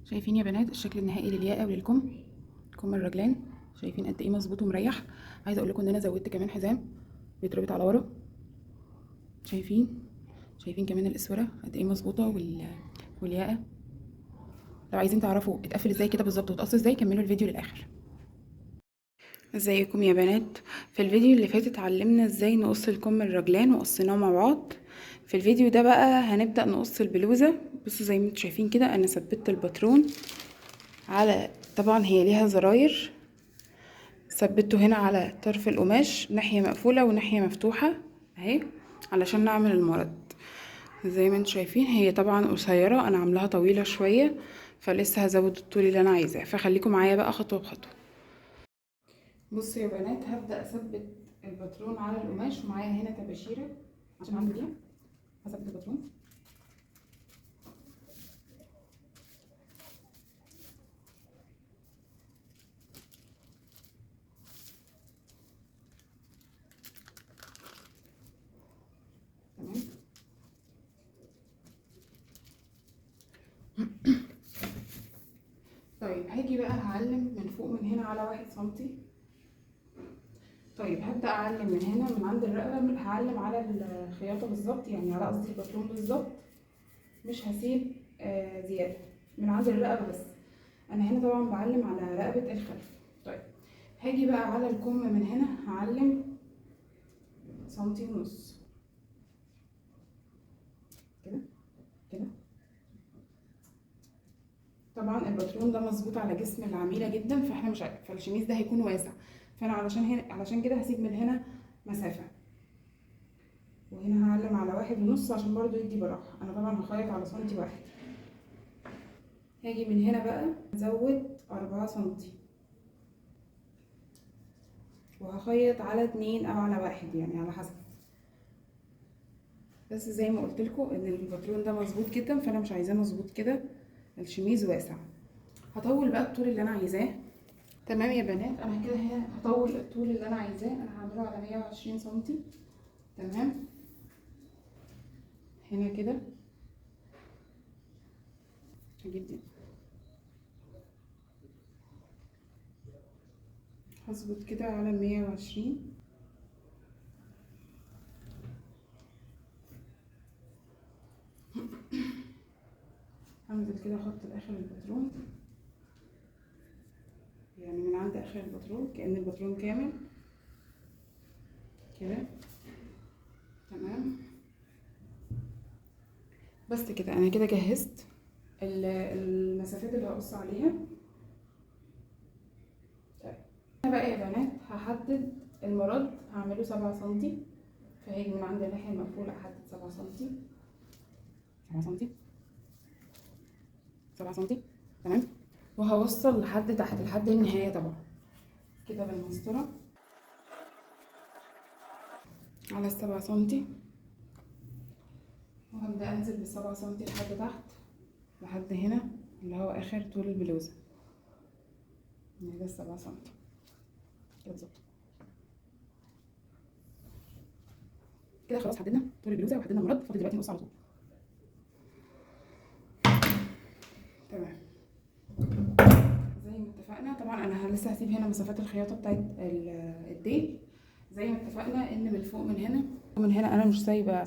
شايفين يا بنات الشكل النهائي للياقه وللكم، كم الرجلان. شايفين قد ايه مظبوط ومريح. عايزه اقول لكم ان انا زودت كمان حزام بيتربط على ورا. شايفين كمان الاسوره قد ايه مظبوطه والياقه. لو عايزين تعرفوا اتقفل ازاي كده بالظبط وتقص ازاي كملوا الفيديو للاخر. ازيكم يا بنات؟ في الفيديو اللي فات اتعلمنا ازاي نقص الكم الرجلان وقصيناه مع بعض. في الفيديو ده بقى هنبدا نقص البلوزه. بصوا زي ما انتم شايفين كده انا ثبت الباترون على، طبعا هي ليها زراير، ثبته هنا على طرف القماش ناحية مقفولة وناحية مفتوحة اهي علشان نعمل المرد. زي ما انتم شايفين هي طبعا قصيرة، انا عاملاها طويلة شوية فلسه هزود الطول اللي انا عايزاه، فخليكم معايا بقى خطوة بخطوة. بصوا يا بنات هبدأ اثبت الباترون على القماش، ومعايا هنا تباشيرة عشان اعمل بيها. هثبت الباترون تمام. طيب هاجي بقى هعلم من فوق من هنا على 1 سنتي. طيب هبدأ أعلم من هنا من عند الرقبة، هعلم على الخياطة بالظبط، يعني على قصدي الباترون بالظبط، مش هسيب زيادة من عند الرقبة بس. أنا هنا طبعا بعلم على رقبة الخلف. طيب هاجي بقى على الكم من هنا هعلم 1.5 سنتي كده كده. طبعا الباترون ده مظبوط على جسم العميلة جدا، فاحنا مش فالشميز ده هيكون واسع، فانا علشان كده هسيب من هنا مسافة، وهنا هعلم على 1.5 عشان برضو يدي براحة. انا طبعا هخيط على 1 سنتي. هاجي من هنا بقى ازود 4 سنتي وهخيط على 2 او على 1 يعني على حسب. بس زي ما قلت لكم ان الباترون ده مظبوط جدا، فانا مش عايزاه مظبوط كده، الشميز واسع. هطول بقى الطول اللي انا عايزاه. تمام يا بنات، انا كده هنا هطول الطول اللي انا عايزاه، انا هعمله على 120 سنتي. تمام هنا كده هجيب دي، هظبط كده على 120. هنزل كده خط لاخر الباترون، يعني من عند اخر الباترون كأن الباترون كامل كده. تمام بس كده انا كده جهزت المسافات اللي هقص عليها. طيب انا بقى يا بنات هحدد المرد، هعمله 7 سنتي، فهاجي من عند الناحية المقفولة احدد 7 سنتي 7 سنتي 7 سنتي. تمام وهوصل لحد تحت لحد النهاية طبعا كده بالمسطرة على 7 سنتي، وهبدأ انزل ب7 سنتي لحد تحت لحد هنا اللي هو اخر طول البلوزة. ده 7 سنتي كده بالظبط. كده خلاص حددنا طول البلوزة وحددنا المرد، فاضل دلوقتي نقص على طول. تمام زي ما اتفقنا، طبعا انا لسه هسيب هنا مسافات الخياطة بتاعت الديل. زي ما اتفقنا ان من فوق من هنا انا مش سايبة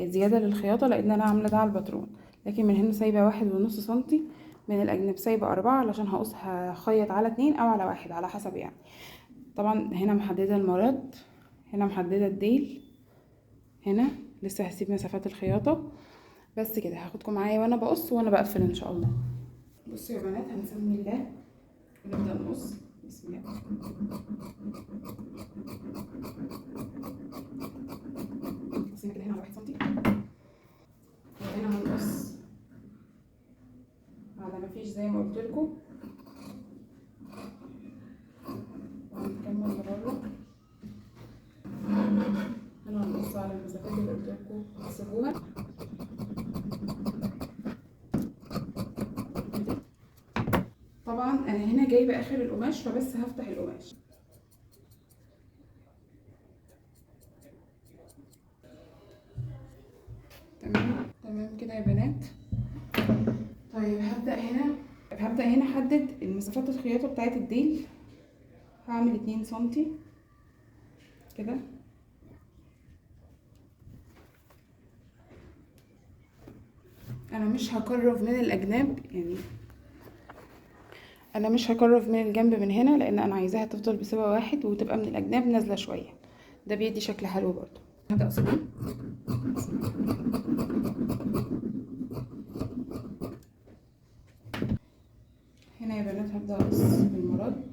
زيادة للخياطة لان انا عاملة ده على الباترون، لكن من هنا سايبة 1.5 سنتي، من الأجناب سايبة 4 علشان هخيط على 2 أو على 1 على حسب يعني. طبعا هنا محددة المرد، هنا محددة الديل، هنا لسه هسيب مسافات الخياطة. بس كده هاخدكم معايا وانا بقص وانا بقفل ان شاء الله. بصوا يا بنات هنسمي الله ونبدأ نقص. بسم الله. قصينا كده هنا على 1 سنتي، وهنا هنقص على مفيش زي ما قلت لكم، وهنكمل لبره. هنا هنقص على المسافات اللي قلت لكم تحسبوها. طبعا انا هنا جايبه اخر القماش فبس هفتح القماش. تمام كده يا بنات. طيب هبدا هبدأ هنا احدد المسافات الخياطة بتاعت الديل. هعمل 2 سنتي كده، انا مش هكرف من الاجناب، يعني انا مش هكرف من الجنب من هنا، لان انا عايزاها تفضل بسبب واحد وتبقى من الاجناب نازله شويه، ده بيدي شكل حلو برضو. هبدا اقص هنا يا بنات، هبدا اقص بالمرد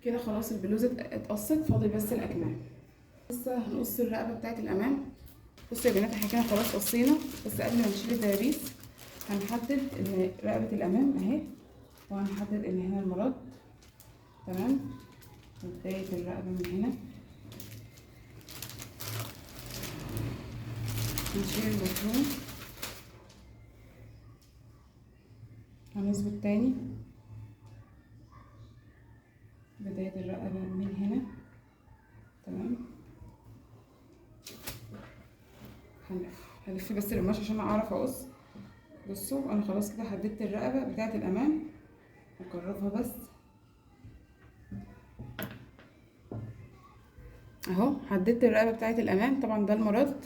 كده. خلاص البلوزه اتقصت، فاضل بس الاكمام. لسه هنقص الرقبه بتاعت الامام. بصوا يا بنات، احنا كده خلاص قصينا، بس قبل ما نشيل الدبابيس هنحدد ان رقبه الامام اهي، وهنحدد ان هنا المرد تمام، وبدايه الرقبه من هنا. هنشيل البطرون، هنظبط تاني بداية الرقبة من هنا تمام. هلف بس القماش عشان اعرف اقص. بصوا انا خلاص كده حددت الرقبة بتاعة الامام، هقربها بس اهو. حددت الرقبة بتاعة الامام، طبعا ده المرد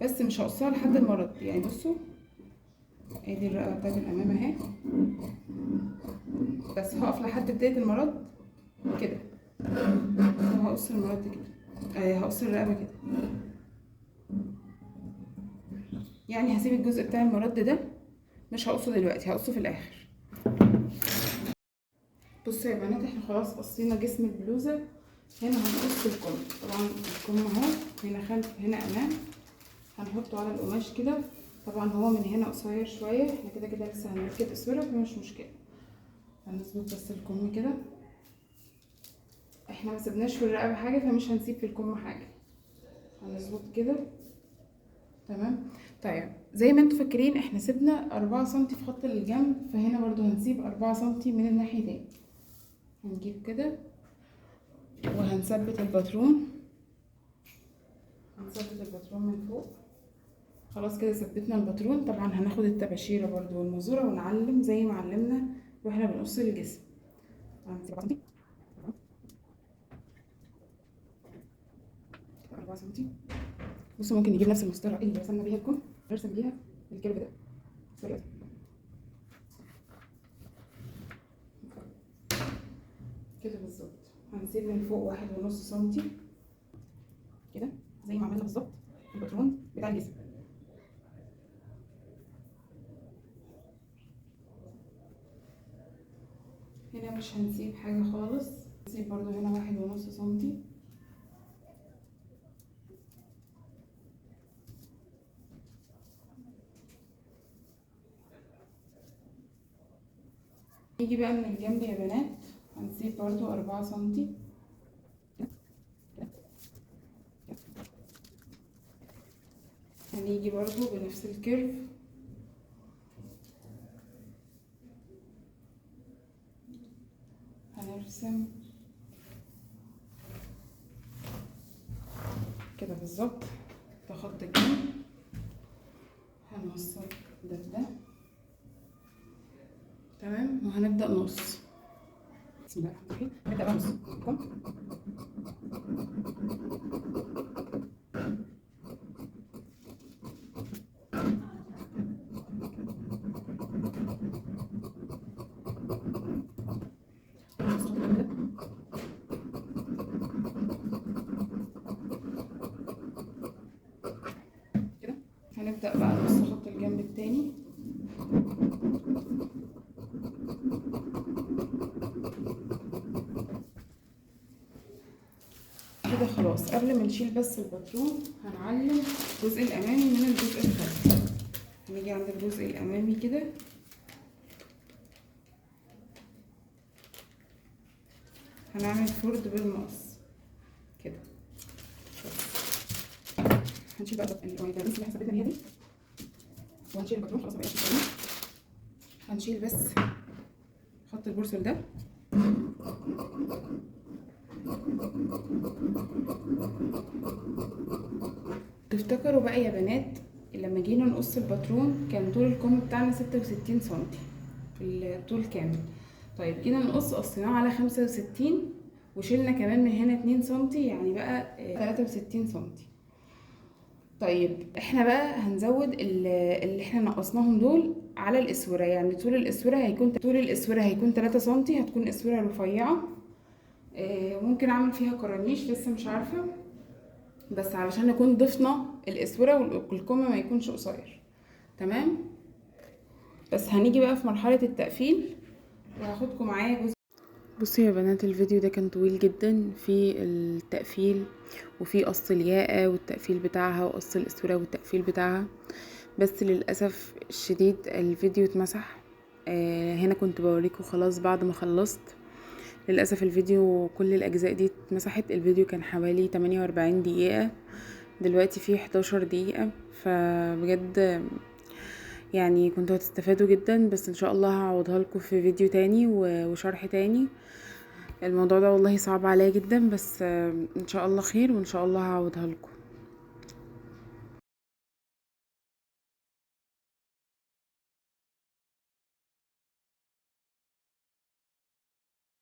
بس مش هقصها لحد المرد، يعني بصوا ادي الرقبة بتاعة الامام اهي، بس هقف لحد بداية المرد كده، وهقص المرد كده، هقص الرقبة كده، يعني هسيب الجزء بتاع المرد ده مش هقصه دلوقتي، هقصه في الاخر. بصوا يا بنات، احنا خلاص قصينا جسم البلوزه. هنا هنقص الكم، طبعا الكم اهو، هنا خلف هنا امام، هنحطه على القماش كده. طبعا هو من هنا قصير شويه، احنا كده كده لسه هنركب اسوره فمش مشكله. هنظبط بس الكم كده، احنا ما سيبناش في الرقبه حاجه فمش هنسيب في الكم حاجه. هنظبط كده تمام. طيب زي ما انتوا فاكرين احنا سيبنا 4 سنتي في خط الجنب، فهنا برضو هنسيب 4 سنتي من الناحيتين. هنجيب كده وهنثبت الباترون، هنثبت الباترون من فوق. خلاص كده ثبتنا الباترون. طبعا هناخد الطباشيره برضو والمزوره ونعلم زي ما علمنا واحنا بنقص الجسم. هنسيب 4 سنتي. بصوا ممكن نجيب نفس المسطره اللي رسمنا بيها الكم، نرسم بيها الكيرف ده كده بالظبط. هنسيب من فوق 1.5 سنتي كده زي ما عملنا بالظبط الباترون بتاع الجسم. هنا مش هنسيب حاجه خالص، هنسيب برضو هنا 1.5 سنتي. نيجي بقى من الجنب يا بنات، هنسيب برضو 4 سنتي. هنيجي برضو بنفس الكيرف، هنرسم كده بالظبط ده خط الجنب. هنوصل ده بده تمام، وهنبدأ نقص. بسم الله الرحمن الرحيم. نبدأ بقى نقص كده. هنبدأ بقى نقص خط الجنب التاني. كده خلاص. قبل ما نشيل بس الباترون هنعلم الجزء الامامي من الجزء الخلفي. هنيجي عند الجزء الامامي كده، هنعمل فرد بالمقص كده. هنشيل بقى الدبابيس اللي حسبتنا بيها دي، وهنشيل الباترون خلاص مبقاش مكانه. هنشيل بس خط البورسل ده تفتكروا بقى يا بنات لما جينا نقص الباترون كان طول الكم بتاعنا 66 سنتي الطول كامل. طيب جينا قصيناه على 65 وشيلنا كمان من هنا 2 سنتي، يعني بقى 63 سنتي. طيب احنا بقى هنزود اللي احنا نقصناهم دول على الاسوره، يعني طول الاسوره هيكون 3 سنتي، هتكون اسوره رفيعه. ممكن اعمل فيها كرانيش لسه مش عارفه، بس علشان نكون ضفنا الاسوره والكم ما يكونش قصير. تمام. بس هنيجي بقى في مرحله التقفيل وهاخدكم معايا جزء. بصوا يا بنات، الفيديو ده كان طويل جدا في التقفيل وفي قص الياقة والتقفيل بتاعها وقص الاسوره والتقفيل بتاعها، بس للاسف الشديد الفيديو اتمسح. هنا كنت بوريكم خلاص بعد ما خلصت. للاسف الفيديو كل الاجزاء دي اتمسحت. الفيديو كان حوالي 48 دقيقة، دلوقتي فيه 11 دقيقة. فبجد يعني كنتوا هتستفادوا جدا، بس ان شاء الله هعوضها لكم في فيديو تاني وشرح تاني. الموضوع ده والله صعب عليا جدا، بس ان شاء الله خير وان شاء الله هعوضها لكم.